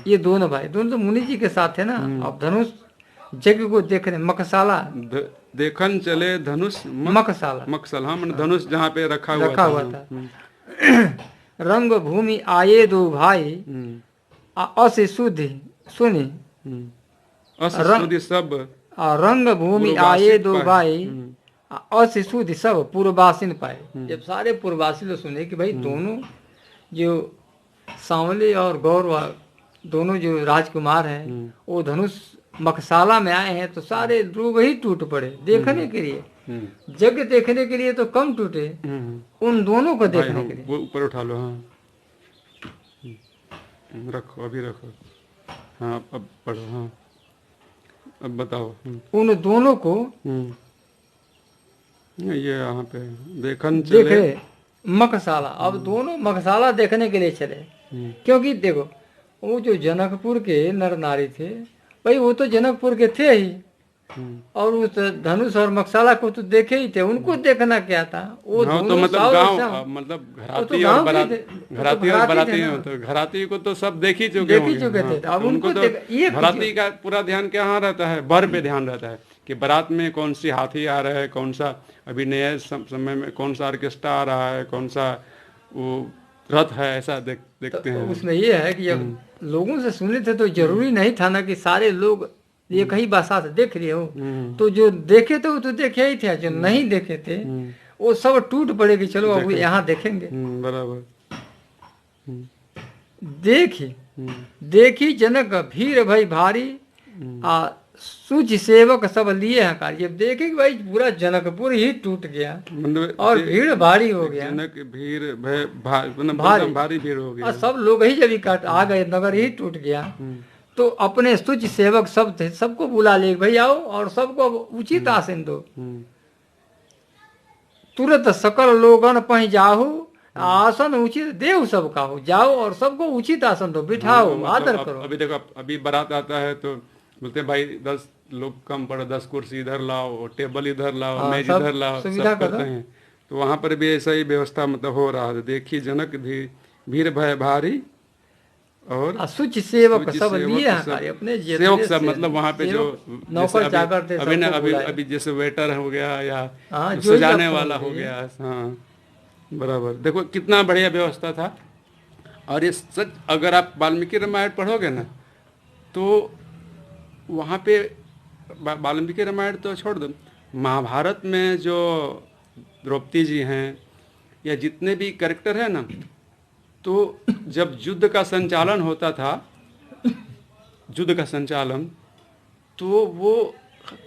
ये दोनों भाई, दोनों तो मुनि जी के साथ है ना। अब धनुष जग को देखने, मखसाला देखन चले धनुष मखसाला, मखसाला हाँ मतलब धनुष जहाँ पे रखा हुआ था। रंग भूमि आये दो भाई, अस सुधि सुनी। सब रंग भूमि आये दो भाई, अशिशुधि सब पूर्ववासिन पाए। जब सारे पूर्ववासी लोग सुने कि भाई दोनों जो सांवले और गौर दोनों जो राजकुमार हैं वो धनुष मखसाला में आए हैं, तो सारे लोग ही टूट पड़े देखने के लिए। जग देखने के लिए तो कम टूटे, उन दोनों को देखने के लिए। वो ऊपर उठा लो। हाँ रखो, अभी रखो। हाँ अब पढ़ो। हाँ अब बताओ। उन दोनों को ये यहाँ पे देखन चले। देखे मखशाला, अब दोनों मखशाला देखने के लिए चले। क्योंकि देखो वो जो जनकपुर के नर नारी थे भाई, वो तो जनकपुर के थे ही, और उस धनुष और मखशाला को तो देखे ही थे। उनको देखना क्या था, वो हाँ, तो दोनों मतलब साव गांव ऐसा- मतलब वो तो घराती और गांव के बारात, थे, वो तो घराती और घराती बाराती थे ना। हो तो घराती को तो सब देख ही चुके देख ही होंगे। चुके हाँ, थे। अब तो उनको उनको तो ये घराती का पूरा ध्यान कहाँ रहता है, बर पे ध्यान रहता है कि बारात में कौन सी हाथी आ रहा है, कौन सा अभी नए समय में कौन सा ऑर्केस्ट्रा आ रहा है, कौन सा वो रथ है, ऐसा देखते तो हैं। उसमें ये है कि जब लोगों से सुने थे तो जरूरी नहीं था ना कि सारे लोग ये कहीं भाषा से देख रहे हो। तो जो देखे थे वो तो देखे ही थे, जो नहीं देखे थे वो सब टूट पड़े कि चलो अब यहाँ देखेंगे। बराबर। देखी देखी जनक भीड़ भई भारी, आ सूझ सेवक सब लिए हैं कार्य। जब देखे कि भाई पूरा जनकपुर ही टूट गया मतलब और भीड़ भारी हो गया, जनक भीड़ भय मतलब भारी। एकदम भारी भीड़ हो गई। और सब लोग ही जब इकट्ठ आ गए, नगर ही टूट गया। तो अपने सूच सेवक सब थे, सबको बुला ले भाई आओ और सबको उचित आसन दो। तुरंत सकल लोगन पह जाहु, आसन उचित देव सबका हो। जाओ और सबको उचित आसन दो, बिठाओ, मतलब आदर करो। अभी देखो, अभी बारात आता है तो बोलते हैं भाई 10 लोग कम पड़े, 10 कुर्सी इधर लाओ, टेबल इधर लाओ, हाँ, मेज सब इधर लाओ, सुविधा सब करो। करते हैं। तो वहां पर भी ऐसा ही व्यवस्था मतलब हो रहा है। देखी जनक भी भीड़ भय भारी और सूच सेवक सूची सब सेवक लिए हैं सब- कार्य अपने सेवक सब मतलब वहां पे जो सेवक, नौकर जैसे चाकर थे, अभी ना सबको अभी बुलाए। अभी जैसे वेटर हो गया या हाँ, जो जो ही सजाने आप वाला समझ हो लीजिए। गया। हाँ बराबर। देखो कितना बढ़िया व्यवस्था था। और ये सच, अगर आप वाल्मीकि रामायण पढ़ोगे ना तो वहाँ पे वाल्मीकि रामायण तो छोड़ दो, महाभारत में जो द्रौपदी जी हैं या जितने भी कैरेक्टर हैं ना, तो जब युद्ध का संचालन होता था, युद्ध का संचालन, तो वो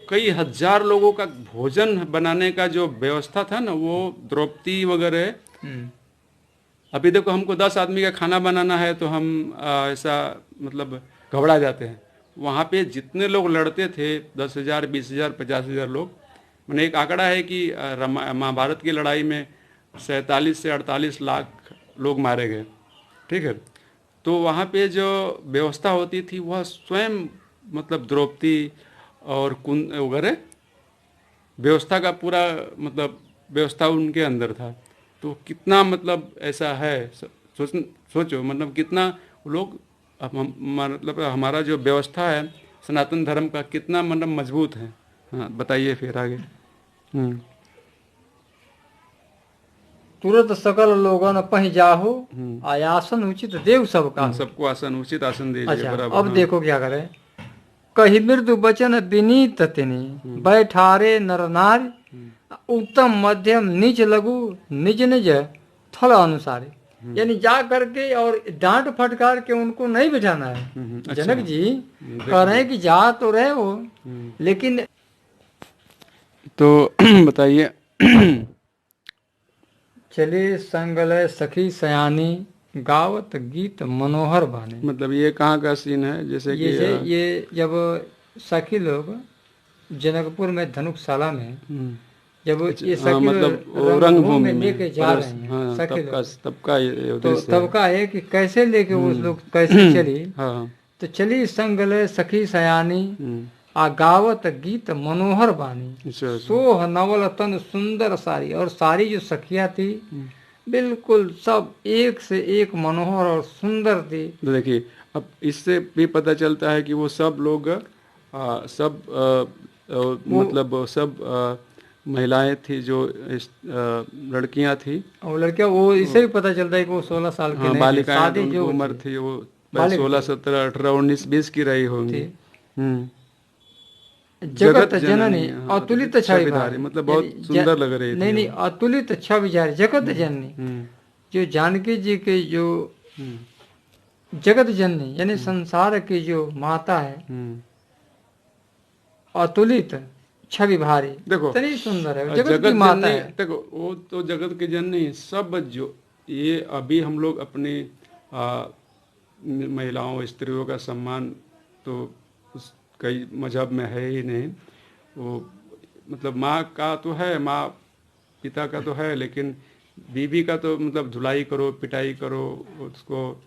कई हजार लोगों का भोजन बनाने का जो व्यवस्था था ना, वो द्रौपदी वगैरह। अभी देखो हमको 10 आदमी का खाना बनाना है तो हम ऐसा मतलब घबरा जाते हैं। वहाँ पे जितने लोग लड़ते थे, 10,000, 20,000, 50,000 लोग। मैंने एक आंकड़ा है कि महाभारत की लड़ाई में 47 से 48 लाख लोग मारे गए। ठीक है। तो वहाँ पे जो व्यवस्था होती थी वह स्वयं मतलब द्रौपदी और कुंद वगैरह व्यवस्था का पूरा मतलब व्यवस्था उनके अंदर था। तो कितना मतलब ऐसा है, सोचो मतलब कितना लोग मतलब हमारा जो व्यवस्था है सनातन धर्म का कितना मतलब मजबूत है। हाँ बताइए फिर आगे। तुरंत सकल लोगन पह जाहो, आयासन उचित देव सबका। सबको आसन उचित आसन दीजिए। अच्छा, बराबर। अब देखो क्या करे। कही मृदु बचन विनीत तिनि, बैठारे नर नारी, उत्तम मध्यम नीच लघु, निज निज थल अनुसारी। यानी जा करके और डांट फटकार के उनको नहीं बिठाना है। जनक जी कह रहे हैं कि जा तो रहे हो, लेकिन तो बताइए। चले संगलय सखी सयानी, गावत गीत मनोहर बानी। मतलब ये कहाँ का सीन है? जैसे कि ये जब सखी लोग जनकपुर में धनुषशाला में जब ये सखी मतलब लोग रंगभूमि में लेके जा रहे हैं, हाँ, सखी तब लोग, का ये तो उद्देश्य तब का है कि कैसे लेके वो लोग कैसे चली। हाँ। तो चली संगलय सखी सयानी, आ गावत गीत मनोहर बानी, सोह नवल तन सुंदर सारी। और सारी जो सखियां थी बिल्कुल सब एक से एक मनोहर और सुंदर थी। तो देखिए अब इससे भी पता चलता है कि वो सब लोग मतलब सब महिलाएं थी जो लड़कियां थी। और लड़कियां वो इससे भी पता चलता है कि वो 16 साल के नहीं थे, बालिकाएं, शादी उनकी जो उम्र थी वो 16, 17, 18, 19, 20 की रही होंगी। जगत जननी अतुलित छविधारी, मतलब बहुत सुंदर लग रही थी। नहीं अतुलित छविधारी जगत जननी। जो जानकी जी के जो जगत जननी यानी संसार की जो माता है, अतुलित छवि भारी। देखो इतनी सुंदर है, जगत की माता है। देखो वो तो जगत के जननी सब। जो ये अभी हम लोग अपनी महिलाओं स्त्रियों का सम्मान तो उस कई मजहब में है ही नहीं। वो मतलब माँ का तो है, माँ पिता का तो है, लेकिन बीवी का तो मतलब धुलाई करो, पिटाई करो, उसको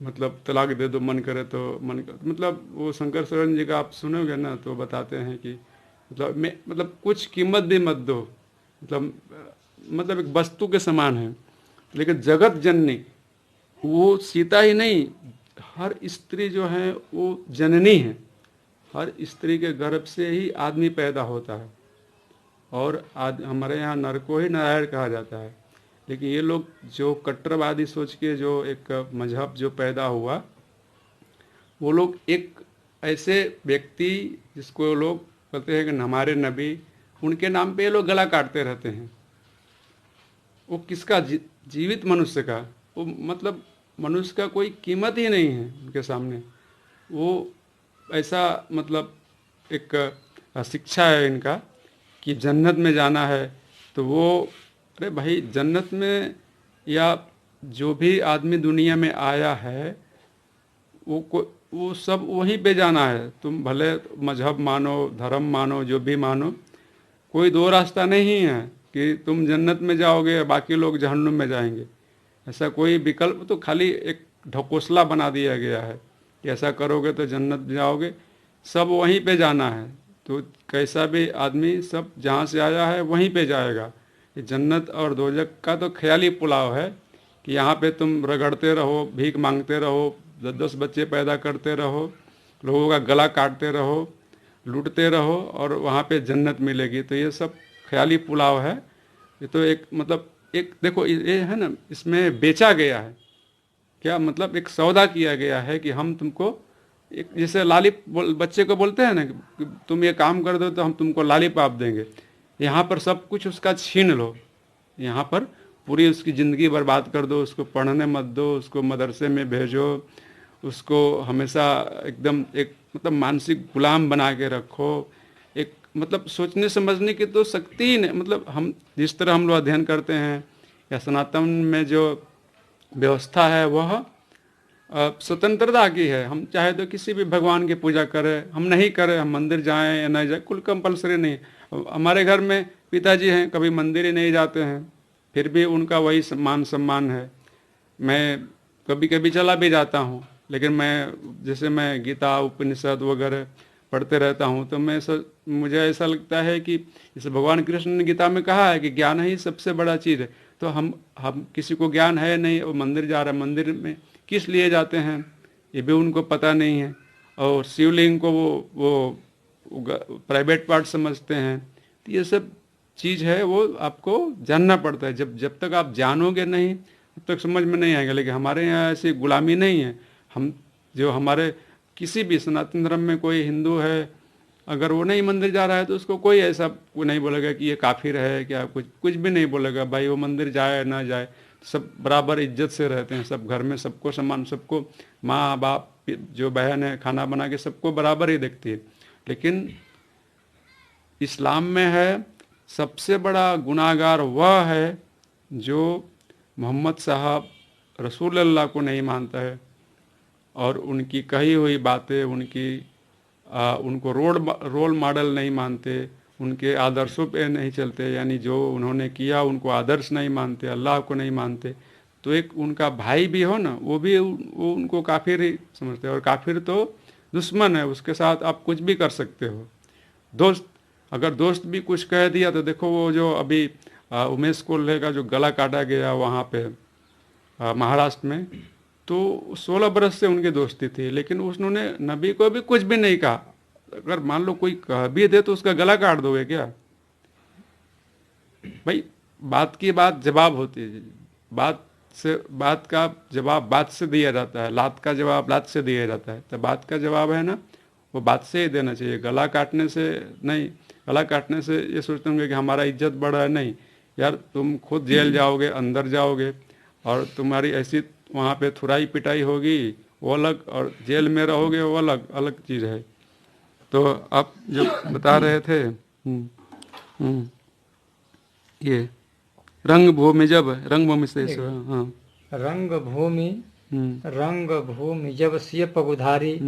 मतलब तलाक दे दो मन करे तो मन कर, मतलब वो शंकर शरण जी का आप सुनोगे ना तो बताते हैं कि मतलब कुछ कीमत भी मत दो, मतलब एक वस्तु के समान है। लेकिन जगत जननी वो सीता ही नहीं, हर स्त्री जो है वो जननी है। हर स्त्री के गर्भ से ही आदमी पैदा होता है, और हमारे यहाँ नर को ही नारायण कहा जाता है। लेकिन ये लोग जो कट्टरवादी सोच के जो एक मजहब जो पैदा हुआ, वो लोग एक ऐसे व्यक्ति जिसको लोग कहते हैं कि हमारे नबी, उनके नाम पे ये लोग गला काटते रहते हैं। वो किसका? जीवित मनुष्य का। वो मतलब मनुष्य का कोई कीमत ही नहीं है उनके सामने। वो ऐसा मतलब एक शिक्षा है इनका कि जन्नत में जाना है तो वो, अरे भाई जन्नत में या जो भी आदमी दुनिया में आया है वो सब वहीं पे जाना है। तुम भले मजहब मानो, धर्म मानो, जो भी मानो, कोई दो रास्ता नहीं है कि तुम जन्नत में जाओगे बाकी लोग जहन्नुम में जाएंगे। ऐसा कोई विकल्प तो खाली एक ढकोसला बना दिया गया है कि ऐसा करोगे तो जन्नत जाओगे, सब वहीं पे जाना है। तो कैसा भी आदमी सब जहाँ से आया है वहीं पे जाएगा। ये जन्नत और दोजख का तो ख्याली पुलाव है कि यहाँ पे तुम रगड़ते रहो, भीख मांगते रहो, 10-10 बच्चे पैदा करते रहो, लोगों का गला काटते रहो, लूटते रहो, और वहाँ पे जन्नत मिलेगी। तो ये सब ख्याली पुलाव है। ये तो एक मतलब एक देखो ये है ना, इसमें बेचा गया है क्या, मतलब एक सौदा किया गया है कि हम तुमको एक जैसे बच्चे को बोलते हैं ना कि तुम ये काम कर दो तो हम तुमको लॉलीपॉप देंगे। यहाँ पर सब कुछ उसका छीन लो, यहाँ पर पूरी उसकी ज़िंदगी बर्बाद कर दो, उसको पढ़ने मत दो, उसको मदरसे में भेजो, उसको हमेशा एकदम एक मतलब मानसिक गुलाम बना के रखो। एक मतलब सोचने समझने की तो शक्ति ही नहीं। मतलब हम जिस तरह हम लोग अध्ययन करते हैं या सनातन में जो व्यवस्था है वह स्वतंत्रता की है। हम चाहे तो किसी भी भगवान की पूजा करें, हम नहीं करें, हम मंदिर जाएं या नहीं जाएं, कुल कंपलसरी नहीं। हमारे घर में पिताजी हैं, कभी मंदिर ही नहीं जाते हैं, फिर भी उनका वही मान सम्मान है। मैं कभी कभी चला भी जाता हूँ, लेकिन जैसे मैं गीता उपनिषद वगैरह पढ़ते रहता हूँ तो मुझे ऐसा लगता है कि जैसे भगवान कृष्ण ने गीता में कहा है कि ज्ञान ही सबसे बड़ा चीज़ है। तो हम किसी को ज्ञान है नहीं, वो मंदिर जा रहा है, मंदिर में किस लिए जाते हैं ये भी उनको पता नहीं है। और शिवलिंग को वो प्राइवेट पार्ट समझते हैं। तो ये सब चीज़ है, वो आपको जानना पड़ता है। जब तक आप जानोगे नहीं तब तक समझ में नहीं आएगा। लेकिन हमारे यहाँ ऐसी गुलामी नहीं है। हम जो हमारे किसी भी सनातन धर्म में कोई हिंदू है, अगर वो नहीं मंदिर जा रहा है तो उसको कोई ऐसा वो नहीं बोलेगा कि ये काफिर है क्या, कुछ भी नहीं बोलेगा। भाई वो मंदिर जाए ना जाए, सब बराबर इज्जत से रहते हैं। सब घर में सबको समान, सबको माँ बाप जो बहन है खाना बना के सबको बराबर ही देखती है। लेकिन इस्लाम में है सबसे बड़ा गुनाहगार वह है जो मोहम्मद साहब रसूल अल्लाह को नहीं मानता है और उनकी कही हुई बातें, उनको रोल मॉडल नहीं मानते, उनके आदर्शों पे नहीं चलते, यानी जो उन्होंने किया उनको आदर्श नहीं मानते, अल्लाह को नहीं मानते। तो एक उनका भाई भी हो ना, वो उनको काफिर ही समझते हैं। और काफिर तो दुश्मन है, उसके साथ आप कुछ भी कर सकते हो। दोस्त, अगर दोस्त भी कुछ कह दिया तो देखो वो जो अभी उमेश कोल्हे का जो गला काटा गया वहाँ पे महाराष्ट्र में, तो 16 बरस से उनकी दोस्ती थी, लेकिन उन्होंने नबी को भी कुछ भी नहीं कहा। अगर मान लो कोई कह भी दे तो उसका गला काट दोगे क्या? भाई बात की बात जवाब होती है, बात का जवाब बात से दिया जाता है, लात का जवाब लात से दिया जाता है। तो बात का जवाब है ना, वो बात से ही देना चाहिए, गला काटने से नहीं। गला काटने से ये सोचते होंगे कि हमारा इज्जत बढ़ा है, नहीं यार, तुम खुद जेल जाओगे, अंदर जाओगे, और तुम्हारी ऐसी वहाँ पे थुराई पिटाई होगी वो अलग, और जेल में रहोगे वो अलग अलग चीज़ है। तो आप जो बता रहे थे ये रंगभूमि, जब रंगभूमि से हाँ, रंगभूमि जब सिय पगुधारी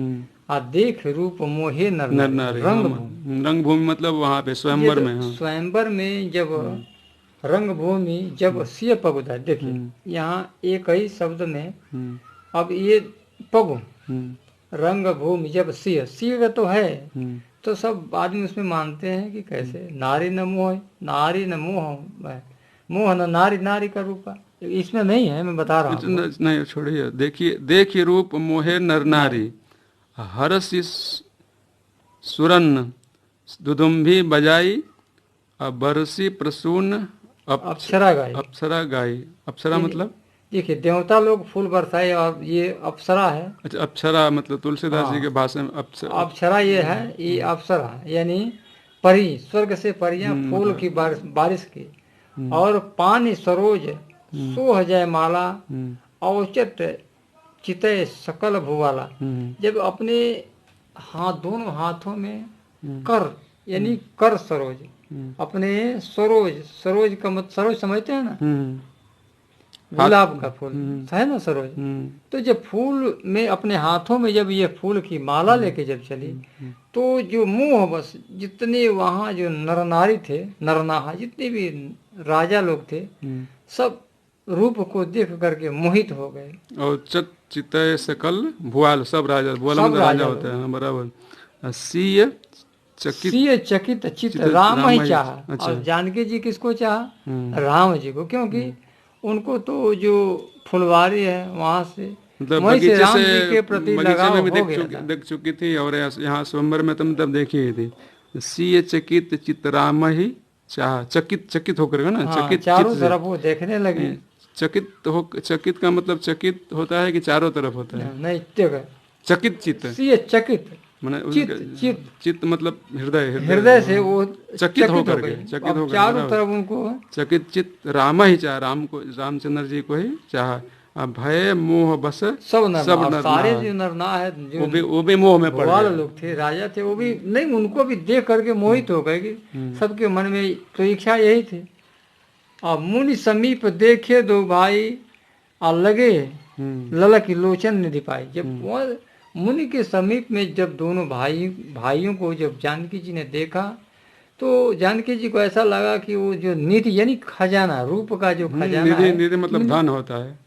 आ देख रूप मोहे नर नारी। रंगभूमि मतलब वहाँ पे स्वयंवर में, हाँ। स्वयंवर में जब रंग भूमि जब सिय पगुधा, देखिए यहाँ एक ही शब्द में अब ये पगु रंग भूमि जब सिय, सिय तो है, तो सब आदमी उसमें मानते हैं कि कैसे नारी न मोह, नारी न मोह, मोह न नारी, नारी का रूपा इसमें नहीं है, मैं बता रहा हूँ। नहीं छोड़िए, देखिए रूप मोहे नर नारी, हरसि सुरन दुदुम्भी बजाई, बरसी प्रसून अप्सरा गाई। अप्सरा गाई, अप्सरा मतलब देखिए देवता लोग फूल बरसाए और ये अप्सरा है। अच्छा, अप्सरा मतलब तुलसीदास जी के भाषा में अप्सरा ये है, ये अप्सरा यानी परी, स्वर्ग से परियां फूल की बारिश की, और पानी सरोज सोह जय माला, औचट चितय सकल भुवाला। जब अपने हाथ दोनों हाथों में कर यानी कर सरोज, अपने सरोज, सरोज का मत सरोज समझते हैं ना, गुलाब का फूल है ना सरोज, तो जब फूल में अपने हाथों में जब ये फूल की माला लेके जब चली, तो जो मुंह बस जितने वहाँ जो नर नारी थे, नरनाहा जितने भी राजा लोग थे, सब रूप को देख करके मोहित हो गए। और चितय सकल भुआल, सब राजा, भुआल मतलब राजा होते हैं, बराबर। सीय चकित चित राम ही चाहा। और जानकी जी किसको चाहा? राम जी को, क्योंकि उनको तो जो फुलवारी है वहां से मतलब वहीं से राम से जी के प्रति लगाव हो गया। देख चुकी थी, और यहाँ स्वयंवर में तुम तब देखी थी। सीय चकित चित राम ही चाह, चकित होकर ना, चकित चारों तरफ वो देखने लगे। चकित का मतलब चकित होता है कि चारों तरफ होता है? नहीं, चकित चित्त, चकित चित्त मतलब हृदय से वो चकित होकर के चारों तरफ उनको चकित चित्त राम ही चाह, राम को, रामचंद्र जी को ही चाह। भय मोह बस सब नर, सारे जो नरना है वो भी मोह में पड़ गए। लोग थे, राजा थे, वो भी नहीं, उनको भी देख करके मोहित हो गए कि सबके मन में तो इच्छा यही थी। और मुनि समीप देखे दो भाई, और लगे ललक लोचन निधि पाई। जब वह मुनि के समीप में जब दोनों भाइयों को जब जानकी जी ने देखा, तो जानकी जी को ऐसा लगा कि वो जो निधि यानी खजाना, रूप का जो खजाना है, निधि मतलब धन होता है,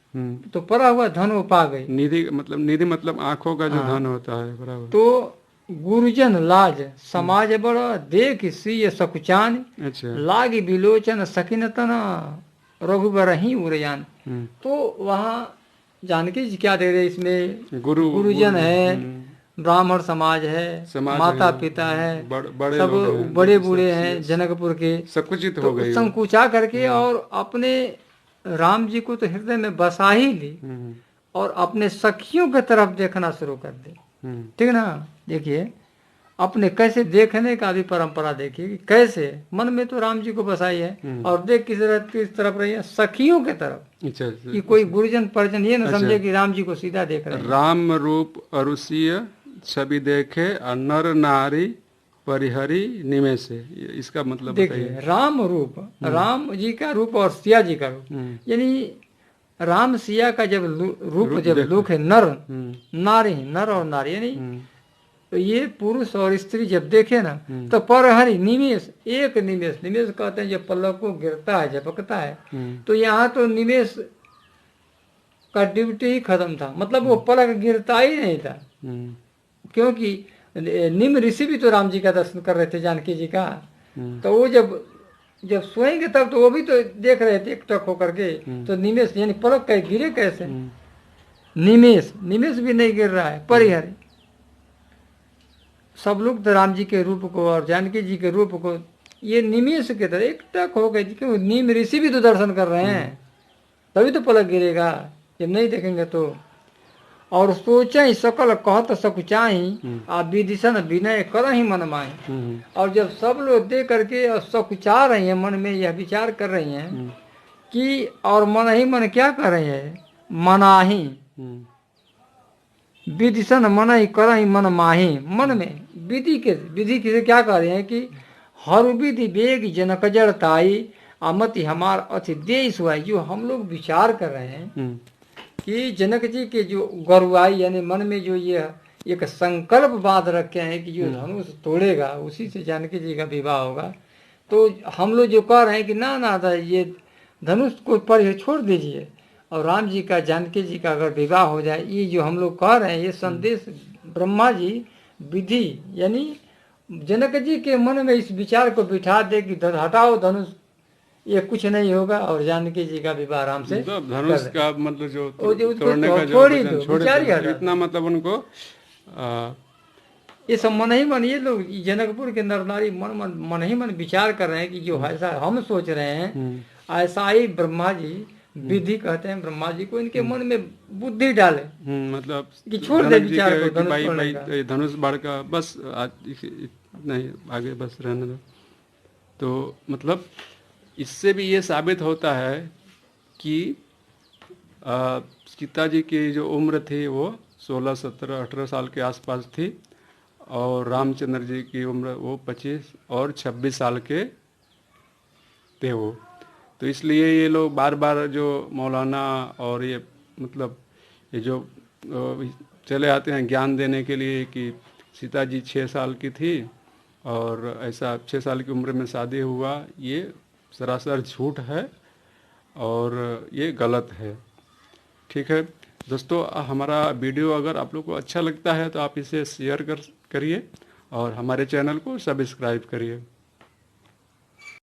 तो पड़ा हुआ धन वो पा गई। निधि मतलब आंखों का जो धन होता है, बराबर। तो गुरुजन लाज समाज बड़ा, देख सीय सकुचान, लागी बिलोचन सकिनतन, रघुबर ही उरयान। तो वहाँ जानकी जी क्या दे रहे इसमें, गुरुजन है, ब्राह्मण समाज है, माता पिता है, सब बड़े बूढ़े हैं जनकपुर के, संकुचित हो गए, संकुचा करके, और अपने राम जी को तो हृदय में बसा ही ली, और अपने सखियों की तरफ देखना शुरू कर दे। ठीक ना, देखिए अपने कैसे देखने का भी परंपरा देखिए, कैसे मन में तो राम जी को बसाई है, और देख किस तरफ रही है, सखियों के तरफ। कि कोई गुरुजन परिजन ये न समझे कि राम जी को सीधा देख रहे हैं। राम रूप अरुषीय छवि देखे, नर नारी परिहरी निमेष, इसका मतलब देखिए नाम रूप, राम जी का रूप और सिया जी का रूप, यानी राम सिया का जब रूप जब लोक है, नर नारी, नर और नारी, यानी तो ये पुरुष और स्त्री जब देखे ना, तो परहरी निमेष, एक निमेष, निमेष कहते हैं जब पल्लव को गिरता है, झपकता है, तो यहाँ तो निमेष का ड्यूटी ही खत्म था, मतलब वो पलक गिरता ही नहीं था, क्योंकि निम ऋषि भी तो राम जी का दर्शन कर रहे थे, जानकी जी का, तो वो जब सोएंगे तब तो वो भी तो देख रहे थे एकटक होकर के, तो निमेष यानी पलक कहीं गिरे कैसे, निमेष भी नहीं गिर रहा है, परिहरी। सब लोग तो राम जी के रूप को और जानकी जी के रूप को ये निमेष के तरह एकटक हो गए, क्यों नीम ऋषि भी तो दर्शन कर रहे हैं, तभी तो पलक गिरेगा, जब नहीं देखेंगे तो। और सोचे सकल कहत सकुचाही, आ विदिशन विनय कर ही मन माही। और जब सब लोग देख करके और सकुचा रही हैं, मन में यह विचार कर रही हैं कि, और मन ही मन क्या कर रहे हैं, मनाही, विदिशन मन ही कर ही मन माही। मन में विधि के क्या कर रहे हैं कि हर विधि वेग जनक जड़ताई, अमति हमार अति दे सुहाई। जो हम लोग विचार कर रहे हैं कि जनक जी के जो गरुआई, यानी मन में जो ये एक संकल्प बांध रखे हैं कि जो धनुष तोड़ेगा उसी से जानकी जी का विवाह होगा, तो हम लोग जो कह रहे हैं कि ना ना था ये धनुष को पर छोड़ दीजिए और राम जी का जानकी जी का अगर विवाह हो जाए, ये जो हम लोग कह रहे हैं ये संदेश ब्रह्मा जी विधि यानी जनक जी के मन में इस विचार को बिठा दे कि हटाओ धनुष, ये कुछ नहीं होगा और जानकी जी का विवाह आराम से मतलब धनुष का मतलब जो उसको तोड़ने का जो छोड़ ही वचन दो, छोड़े विचार ही थे, हटा इतना मतलब उनको ये सब मन ही मन, ये लोग जनकपुर के नर नारी मन ही मन विचार कर रहे हैं कि जो ऐसा हम सोच रहे हैं ऐसा ही ब्रह्मा जी विधि कहते हैं ब्रह्मा जी को, इनके मन में बुद्धि डाले मतलब कि छोड़ दे जनक जी विचार के को कि भाई धनुष भाई धनुष बाढ़ का बस आज नहीं आगे बस रहने दो। तो मतलब इससे भी ये साबित होता है कि सीता जी की जो उम्र थी वो 16, 17, 18 साल के आसपास थी और रामचंद्र जी की उम्र वो 25 और 26 साल के थे वो। तो इसलिए ये लोग बार बार जो मौलाना और ये मतलब ये जो चले आते हैं ज्ञान देने के लिए कि सीता जी 6 साल की थी और ऐसा 6 साल की उम्र में शादी हुआ, ये सरासर झूठ है और ये गलत है। ठीक है दोस्तों, हमारा वीडियो अगर आप लोग को अच्छा लगता है तो आप इसे शेयर करिए और हमारे चैनल को सब्सक्राइब करिए।